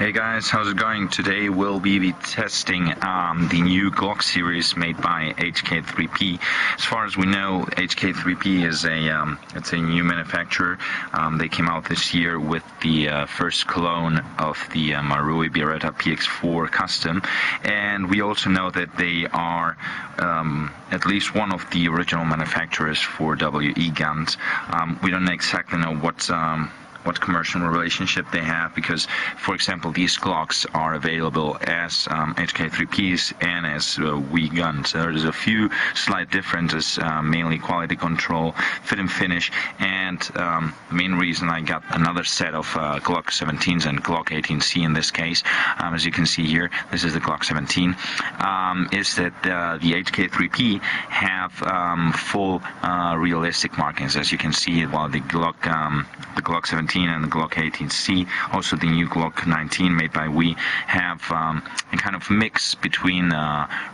Hey guys, how's it going? Today we'll be testing the new Glock series made by HK3P. As far as we know, HK3P is a new manufacturer. They came out this year with the first clone of the Marui Beretta PX4 Custom, and we also know that they are at least one of the original manufacturers for WE guns. We don't exactly know what commercial relationship they have, because, for example, these Glocks are available as HK3Ps and as WE guns. There's a few slight differences, mainly quality control, fit and finish, and the main reason I got another set of Glock 17s and Glock 18C in this case, as you can see here, this is the Glock 17, is that the HK3P have full realistic markings, as you can see, while the Glock 17 and the Glock 18C, also the new Glock 19 made by WE, have a kind of mix between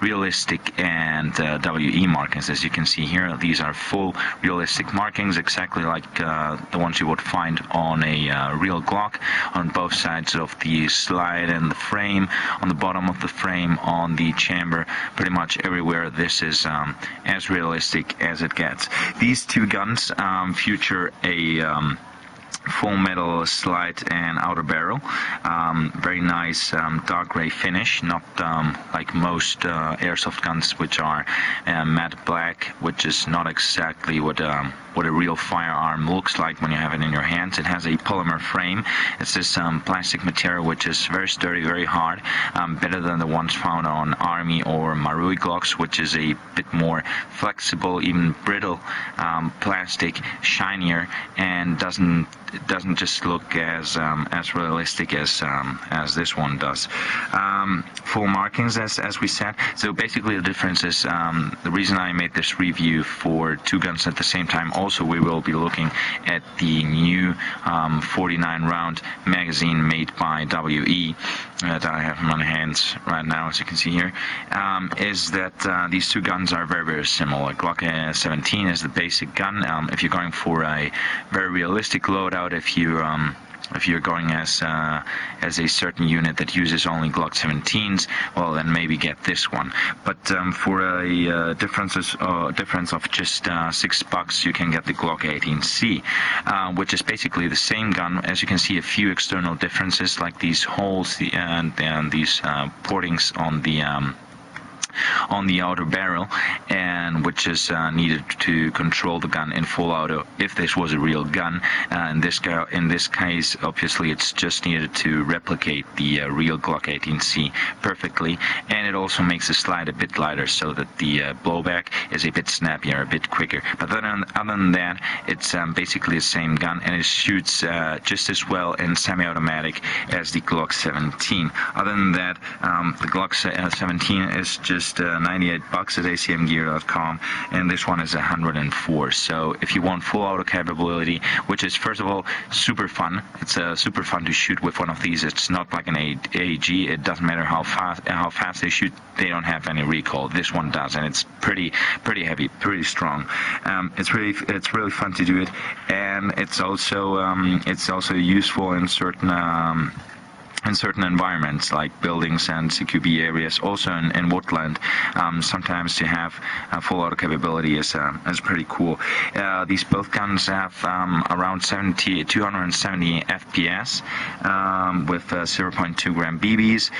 realistic and WE markings. As you can see here, these are full realistic markings, exactly like the ones you would find on a real Glock, on both sides of the slide and the frame, on the bottom of the frame, on the chamber, pretty much everywhere. This is as realistic as it gets. These two guns feature a full metal slide and outer barrel, very nice dark gray finish, not like most airsoft guns, which are matte black, which is not exactly what a real firearm looks like when you have it in your hands. It has a polymer frame. It's this plastic material which is very sturdy, very hard, better than the ones found on Army or Marui Glocks, which is a bit more flexible, even brittle plastic, shinier, and doesn't just look as realistic as this one does. Full markings, as we said. So basically the difference is, the reason I made this review for two guns at the same time. Also, we will be looking at the new 49 round magazine made by WE that I have in my hands right now, as you can see here, is that these two guns are very, very similar. Glock 17 is the basic gun. If you're going for a very realistic loadout, if you're going as a certain unit that uses only Glock 17s, well, then maybe get this one. But for a difference of just $6, you can get the Glock 18C, which is basically the same gun. As you can see, a few external differences, like these holes and these portings on the outer barrel, and which is needed to control the gun in full auto if this was a real gun. In this case, obviously, it's just needed to replicate the real Glock 18C perfectly, and it also makes the slide a bit lighter so that the blowback is a bit snappier, a bit quicker. But then, other than that, it's basically the same gun, and it shoots just as well in semi-automatic as the Glock 17. Other than that, the Glock 17 is just $98 at acmgear.com, and this one is $104. So if you want full auto capability, which is, first of all, super fun. It's super fun to shoot with one of these. It's not like an AEG. It doesn't matter how fast they shoot. They don't have any recoil. This one does, and it's pretty heavy, pretty strong. It's really fun to do it, and it's also useful in certain environments like buildings and CQB areas, also in woodland. Sometimes to have full auto capability is pretty cool. These both guns have around 270 FPS with 0.2 gram BBs.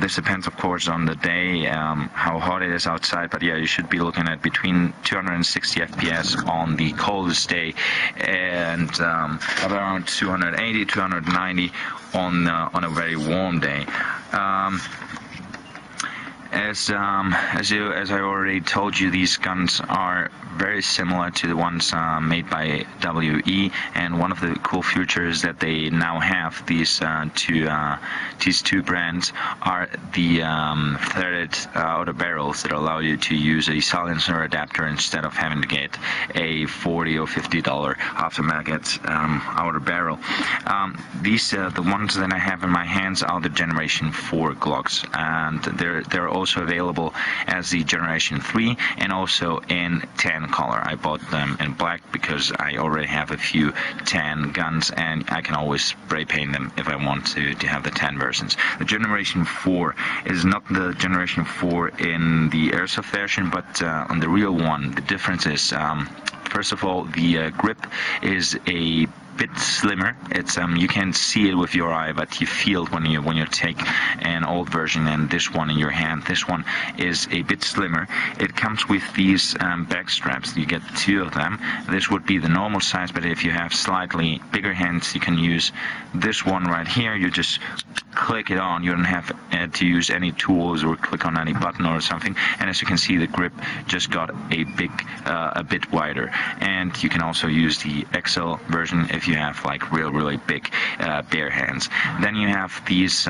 This depends, of course, on the day, how hot it is outside, but yeah, you should be looking at between 260 FPS on the coldest day and around 280, 290 on a very warm day. As I already told you, these guns are very similar to the ones made by WE, and one of the cool features that they now have, these two brands, are the threaded outer barrels that allow you to use a silencer adapter instead of having to get a $40 or $50 aftermarket outer barrel. The ones that I have in my hands are the Generation 4 Glocks, and they're also available as the Generation 3 and also in tan color. I bought them in black because I already have a few tan guns and I can always spray paint them if I want to have the tan versions. The Generation 4 is not the Generation 4 in the airsoft version, but on the real one, the difference is first of all, the grip is a bit slimmer. It's you can see it with your eye, but you feel it when you take an old version and this one in your hand. This one is a bit slimmer. It comes with these back straps. You get 2 of them. This would be the normal size, but if you have slightly bigger hands, you can use this one right here. You just click it on. You don't have to use any tools or click on any button or something. And as you can see, the grip just got a bit wider. And you can also use the XL version if you have like really big bare hands. Then you have these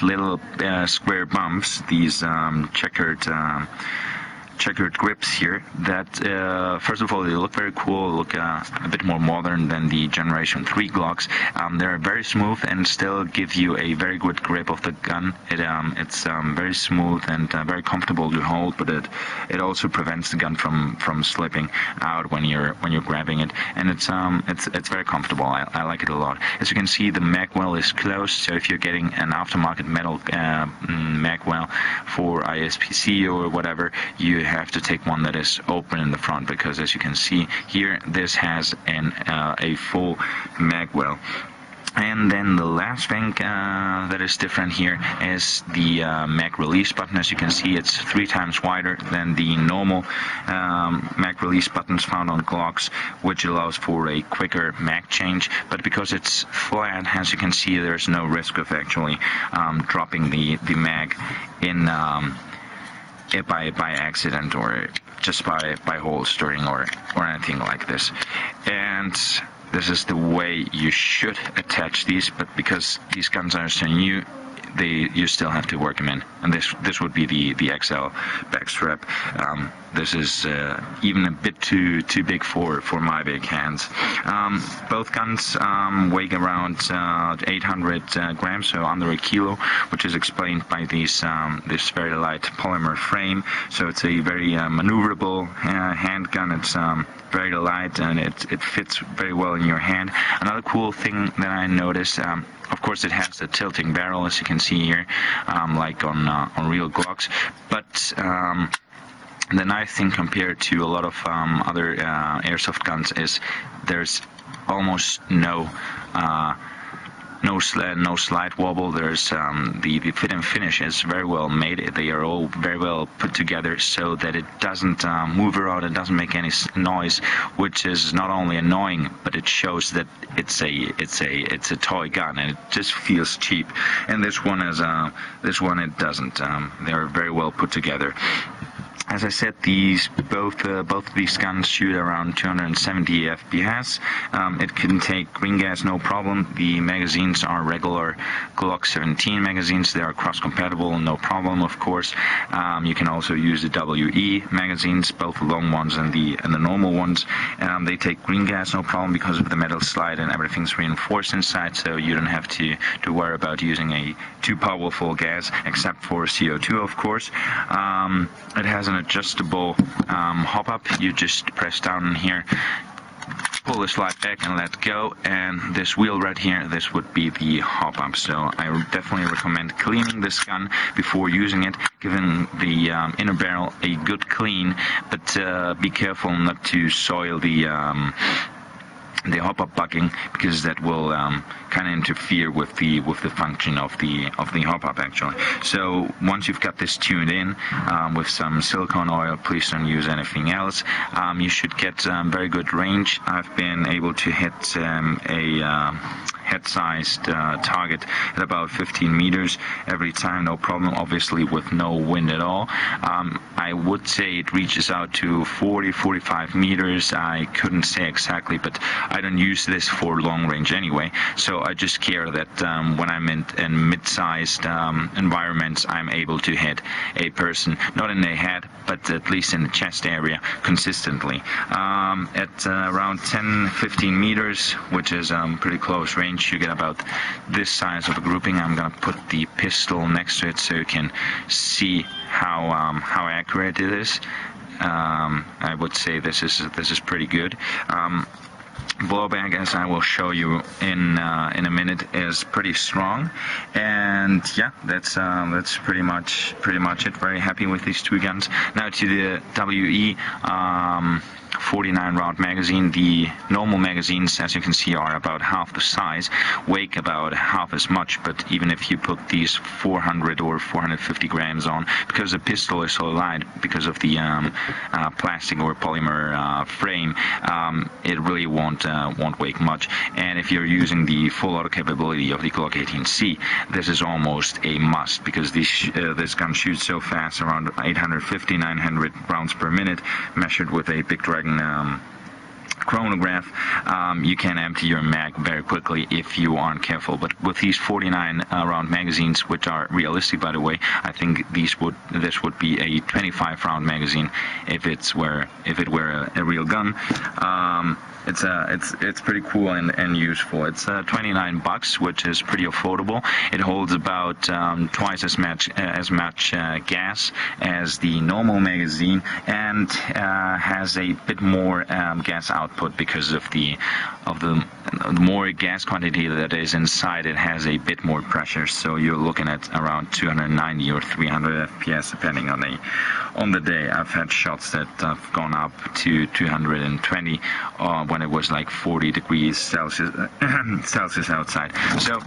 little square bumps, these checkered grips here that first of all, they look very cool, look a bit more modern than the Generation 3 Glocks. They're very smooth and still give you a very good grip of the gun. It's very smooth and very comfortable to hold, but it also prevents the gun from slipping out when you're grabbing it, and it's very comfortable. I like it a lot. As you can see, the mag well is closed, so if you're getting an aftermarket metal mag well for ISPC or whatever, you have to take one that is open in the front, because as you can see here, this has a full mag well. And then the last thing that is different here is the mag release button. As you can see, it's 3 times wider than the normal mag release buttons found on Glocks, which allows for a quicker mag change. But because it's flat, as you can see, there's no risk of actually dropping the mag in by accident or just by holstering or anything like this. And this is the way you should attach these, but because these guns are so new, you still have to work them in. And this would be the XL backstrap. This is even a bit too big for my big hands. Both guns weigh around 800 grams, so under a kilo, which is explained by this very light polymer frame. So it's a very maneuverable handgun. It's very light and it fits very well in your hand. Another cool thing that I noticed, of course, it has the tilting barrel, as you can see here, like on real Glocks. But the nice thing compared to a lot of other airsoft guns is there's almost no slide wobble. There's the fit and finish is very well made. They are all very well put together so that it doesn't move around and doesn't make any noise, which is not only annoying, but it shows that it's a toy gun and it just feels cheap. And this one it doesn't. They're very well put together. As I said, both of these guns shoot around 270 FPS. It can take green gas, no problem. The magazines are regular Glock 17 magazines. They are cross-compatible, no problem, of course. You can also use the WE magazines, both the long ones and the normal ones. They take green gas, no problem, because of the metal slide and everything's reinforced inside, so you don't have to worry about using a too powerful gas, except for CO2, of course. It has an adjustable hop-up. You just press down in here, pull the slide back and let go, and this wheel right here, this would be the hop-up. So I definitely recommend cleaning this gun before using it, giving the inner barrel a good clean, but be careful not to soil the hop-up bucking, because that will kind of interfere with the function of the hop-up actually. So once you've got this tuned in with some silicone oil, please don't use anything else. You should get very good range. I've been able to hit a head-sized target at about 15 meters every time, no problem, obviously with no wind at all. I would say it reaches out to 40-45 meters. I couldn't say exactly, but I don't use this for long range anyway, so I just care that when I'm in mid-sized environments, I'm able to hit a person, not in the head, but at least in the chest area consistently. At around 10-15 meters, which is pretty close range, range, you get about this size of a grouping. I'm gonna put the pistol next to it so you can see how accurate it is. I would say this is pretty good. Blowback, as I will show you in a minute, is pretty strong, and yeah, that's pretty much it. Very happy with these two guns. Now to the WE 49 round magazine. The normal magazines, as you can see, are about half the size, weigh about half as much, but even if you put these 400 or 450 grams on, because the pistol is so light because of the plastic or polymer frame, it really won't weigh much. And if you're using the full auto capability of the Glock 18C, this is almost a must, because this gun shoots so fast, around 850-900 rounds per minute, measured with a Big Dragon chronograph. You can empty your mag very quickly if you aren't careful. But with these 49 round magazines, which are realistic, by the way, I think this would be a 25 round magazine if it were a real gun. It's pretty cool and useful. It's $29, which is pretty affordable. It holds about twice as much gas as the normal magazine, and has a bit more gas output because of the more gas quantity that is inside. It has a bit more pressure, so you're looking at around 290 or 300 FPS depending on the day. I've had shots that have gone up to 220 when it was like 40 degrees Celsius outside. So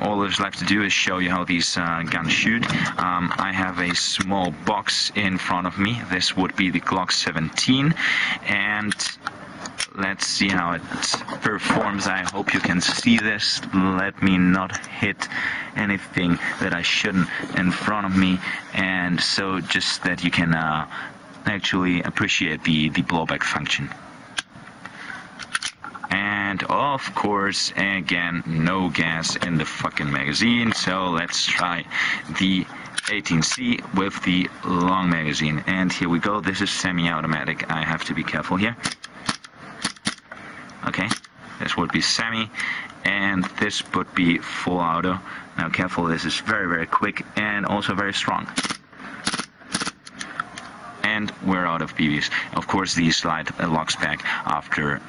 all there's left to do is show you how these guns shoot. I have a small box in front of me. This would be the Glock 17, and let's see how it performs. I hope you can see this. Let me not hit anything that I shouldn't in front of me, and so just that you can actually appreciate the blowback function. And of course, again, no gas in the fucking magazine, so let's try the 18C with the long magazine. And here we go. This is semi-automatic. I have to be careful here. Okay, this would be semi, and this would be full auto. Now careful, this is very, very quick and also very strong. And we're out of BBs. Of course, the slide locks back after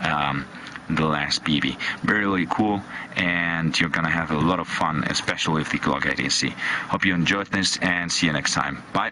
the last BB. Really cool, and you're gonna have a lot of fun, especially with the Glock 18C. Hope you enjoyed this, and see you next time. Bye.